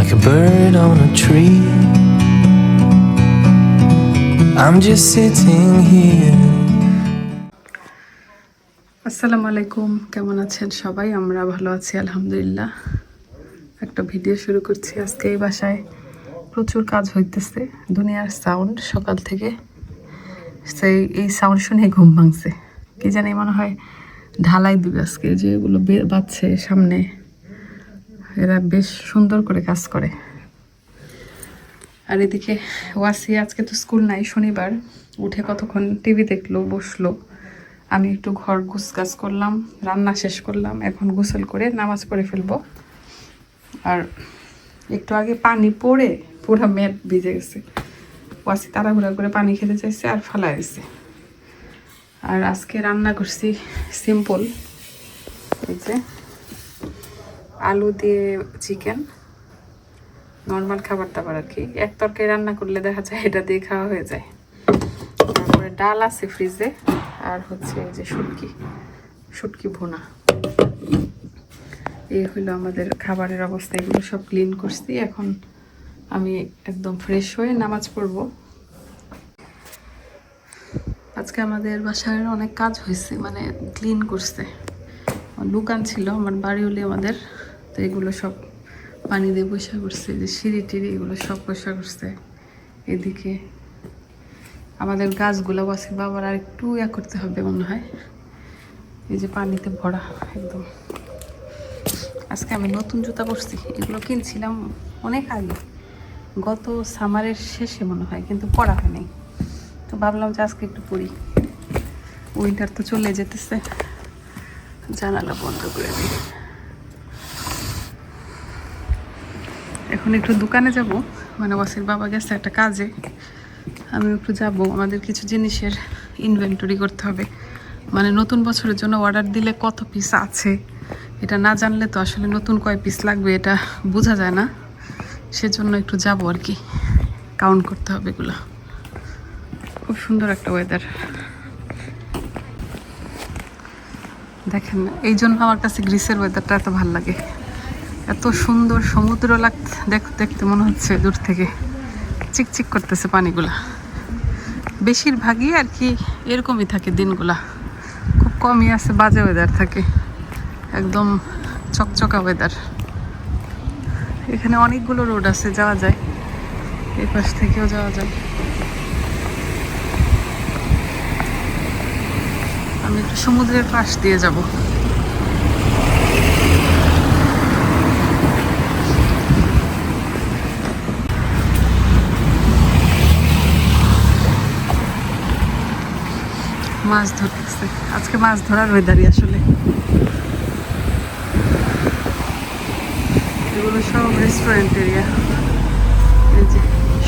like a bird on a tree. I'm just sitting here. আসসালামু আলাইকুম, কেমন আছেন সবাই? আমরা ভালো আছি আলহামদুলিল্লাহ। একটা ভিডিও শুরু করছি আজকে। এই বাসায় প্রচুর কাজ হইতেছে, দুনিয়ার সাউন্ড সকাল থেকে। এই সাউন্ড শুনে ঘুম ভাঙছে। কি জানি মনে হয় ঢালাই দিবে আজকে, যেগুলো বাচ্চে সামনে, এরা বেশ সুন্দর করে কাজ করে। আর এদিকে ওয়াসি আজকে তো স্কুল নাই, শনিবার, উঠে কতক্ষণ টিভি দেখলো, বসলো। আমি একটু ঘর গুছগাছ করলাম, রান্না শেষ করলাম, এখন গোসল করে নামাজ পড়ে ফেলবো। আর একটু আগে পানি পড়ে পুরো মেট ভিজে গেছে। ওয়াসি তাড়াহুড়া করে পানি খেতে চাইছে আর ফালাই দিছে। আর আজকে রান্না করছি সিম্পল, এই যে আলু দিয়ে চিকেন, নর্মাল খাবার দাবার আর কি। এক তরকারি রান্না করলে দেখা যায় এটা দিয়ে খাওয়া হয়ে যায়। তারপরে ডাল আছে ফ্রিজে, আর হচ্ছে এই যে শুটকি ভুনা। এই হলো আমাদের খাবারের অবস্থা। এগুলো সব ক্লিন করছি, এখন আমি একদম ফ্রেশ হয়ে নামাজ পড়ব। আজকে আমাদের বাসায় অনেক কাজ হয়েছে, মানে ক্লিন করছে। দোকান ছিল আমার বাড়িওলি আমাদের, তো এগুলো সব পানি দিয়ে পয়সা করছে। যে সিঁড়ি টিড়ি এগুলো সব পয়সা করছে। এদিকে আমাদের গাছগুলো বাসি বাবার আর একটু করতে হবে মনে হয়। এই যে পানিতে ভরা একদম। আজকে আমি নতুন জুতা পরছি, এগুলো কিনছিলাম অনেক আগে, গত সামারের শেষে মনে হয়, কিন্তু পরা হয় নাই। তো ভাবলাম যে আজকে একটু পরি। উইন্টার তো চলে যেতেছে, জানালা বন্ধ করে দিই। এখন একটু দোকানে যাব, মানে ওয়াসির বাবা গেছে একটা কাজে, আমি একটু যাব। আমাদের কিছু জিনিসের ইনভেন্টরি করতে হবে, মানে নতুন বছরের জন্য অর্ডার দিলে কত পিস আছে এটা না জানলে তো আসলে নতুন কয় পিস লাগবে এটা বোঝা যায় না। সেজন্য একটু যাব আর কি, কাউন্ট করতে হবে এগুলো। খুব সুন্দর একটা ওয়েদার দেখেন, এই জন্য আমার কাছে গ্রিসের ওয়েদারটা এত ভালো লাগে। এত সুন্দর সমুদ্র দেখতে মনে হচ্ছে দূর থেকে, চিকচিক করতেছে পানিগুলা। বেশিরভাগই আর কি এরকমই থাকে দিনগুলা, খুব কমই আছে বাজে ওয়েদার থাকে, একদম চকচকা ওয়েদার। এখানে অনেকগুলো রোড আছে, যাওয়া যায়, এই পাশ থেকেও যাওয়া যায়। আমি একটু সমুদ্রের পাশ দিয়ে যাব। মাছ ধরতেছে, আজকে মাছ ধরার ওয়েদারই আসলে। এগুলো সব রেস্টুরেন্ট এরিয়া, এই যে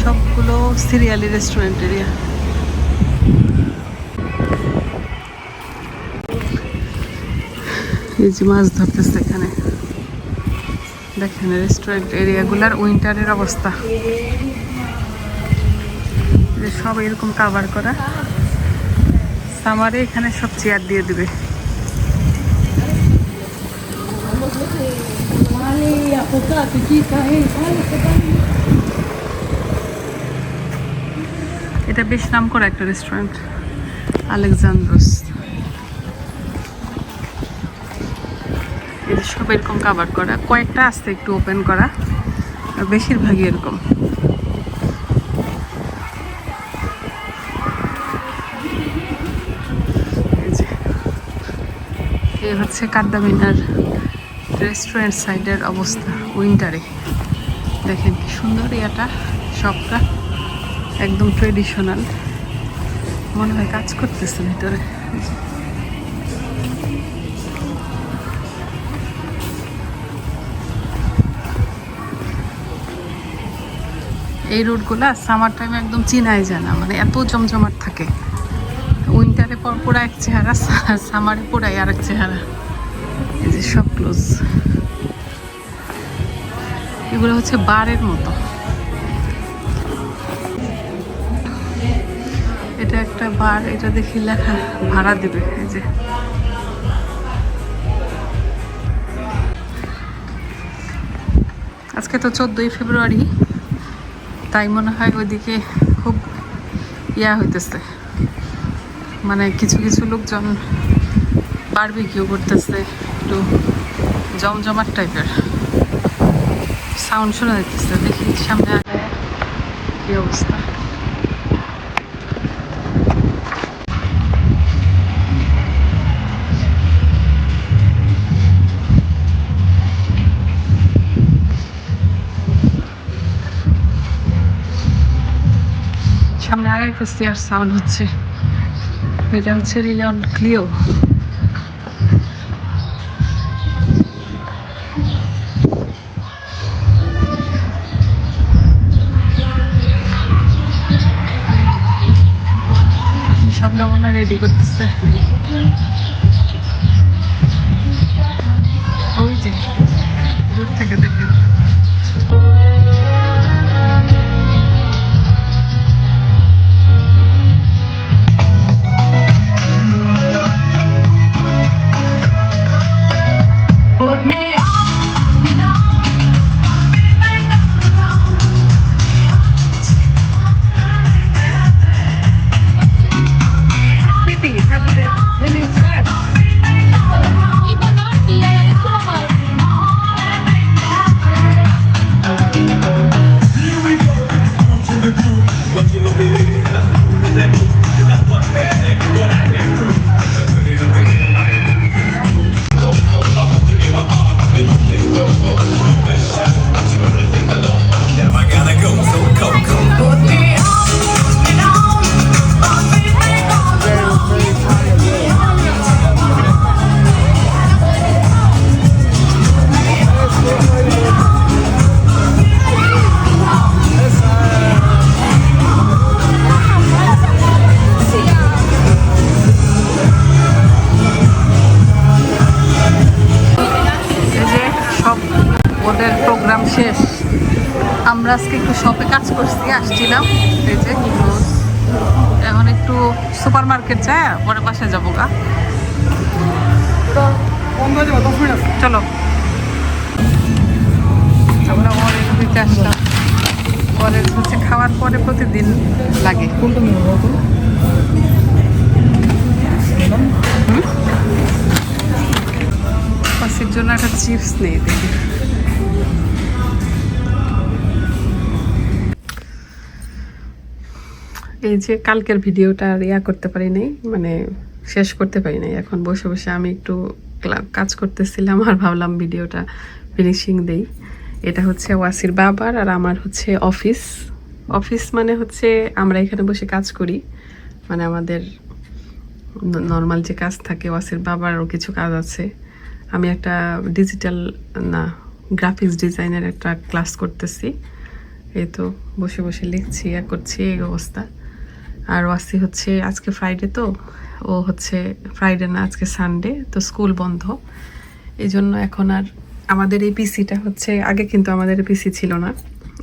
সবগুলো সিরিয়ালি রেস্টুরেন্ট এরিয়া। এই যে মাছ ধরতেছে এখানে, দেখেন রেস্টুরেন্ট এরিয়াগুলার উইন্টারের অবস্থা। সব এরকম কাভার করা, সামারে এখানে সব চেয়ার দিয়ে দিবে। এটা বেশ নাম করা একটা রেস্টুরেন্ট, আলেকজান্দ্রোস। এই যে সব এরকম কাভার করা, কয়েকটা আছে একটু ওপেন করা, আর বেশিরভাগই এরকম। এই হচ্ছে কাদ্দামিনার রেস্টুরেন্ট সাইডের অবস্থা উইন্টারে। দেখেন কি সুন্দর এটা, সবটা একদম ট্রেডিশনাল, মনে হয় কাজ করতেছে ভিতরে। এই রোডগুলা সামার টাইমে একদম চিনাই যায় না, মানে এত জমজমাট থাকে। উইন্টারে পর পুরা এক চেহারা, সামারে পুরাই আর এক চেহারা। এই যে সব ক্লোজ, এগুলো হচ্ছে বারের মতো। এটা একটা বার, এটা দেখি লেখা ভাড়া দেবে। এই যে আজকে তো 14ই ফেব্রুয়ারি, তাই মনে হয় ওইদিকে খুব ইয়া হইতেছে, মানে কিছু কিছু লোকজন বারবিকিউ করতেছে, একটু জমজমাট টাইপের সাউন্ড শোনা যাইতেছে। দেখি সামনে আগে কি অবস্থা। সামনে আগে ফেসতে আর সাউন্ড হচ্ছে, এটা হচ্ছে রিলিয়ন ক্লিও। সব নমুনা রেডি করতেছে, ওই যে দূর থেকে দেখে। ওদের প্রোগ্রাম শেষ, আমরা আজকে একটু শপে কাজ করছি, আসছিলাম। এই যে এখন একটু সুপার মার্কেট যায়, পরে বাসায় যাবো গা। চলো আমরা অরেঞ্জ দিতে আসলাম। অরেঞ্জ হচ্ছে খাওয়ার পরে প্রতিদিন লাগে। পাশের জন্য একটা চিপস নেই, দেখি। এই যে কালকের ভিডিওটা আর ইয়া করতে পারি নাই, মানে শেষ করতে পারি নাই। এখন বসে বসে আমি একটু কাজ করতেছিলাম আর ভাবলাম ভিডিওটা ফিনিশিং দেই। এটা হচ্ছে ওয়াসির বাবার আর আমার হচ্ছে অফিস। অফিস মানে হচ্ছে আমরা এখানে বসে কাজ করি, মানে আমাদের নর্মাল যে কাজ থাকে। ওয়াসির বাবারও কিছু কাজ আছে। আমি একটা ডিজিটাল না গ্রাফিক্স ডিজাইনের একটা ক্লাস করতেছি। এই তো বসে বসে লিখছি, ইয়া করছি, এই অবস্থা। আর ওয়াসি হচ্ছে আজকে ফ্রাইডে, তো ও হচ্ছে ফ্রাইডে না, আজকে সানডে, তো স্কুল বন্ধ। এই জন্য এখন আর আমাদের এই পিসিটা হচ্ছে, আগে কিন্তু আমাদের পিসি ছিল না।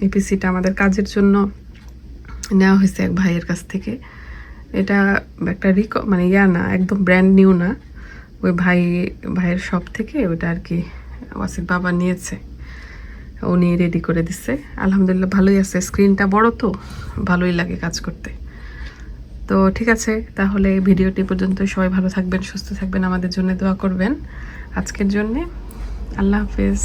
এই পিসিটা আমাদের কাজের জন্য নেওয়া হয়েছে এক ভাইয়ের কাছ থেকে। এটা একটা মানে ইয়া না, একদম ব্র্যান্ড নিউ না, ওই ভাইয়ের শপ থেকে ওটা আর কি ওয়াসির বাবা নিয়েছে, উনি রেডি করে দিচ্ছে। আলহামদুলিল্লাহ ভালোই আছে, স্ক্রিনটা বড় তো ভালোই লাগে কাজ করতে। তো ঠিক আছে, তাহলে ভিডিওটি পর্যন্ত। সবাই ভালো থাকবেন, সুস্থ থাকবেন, আমাদের জন্য দোয়া করবেন। আজকের জন্যে আল্লাহ হাফেজ।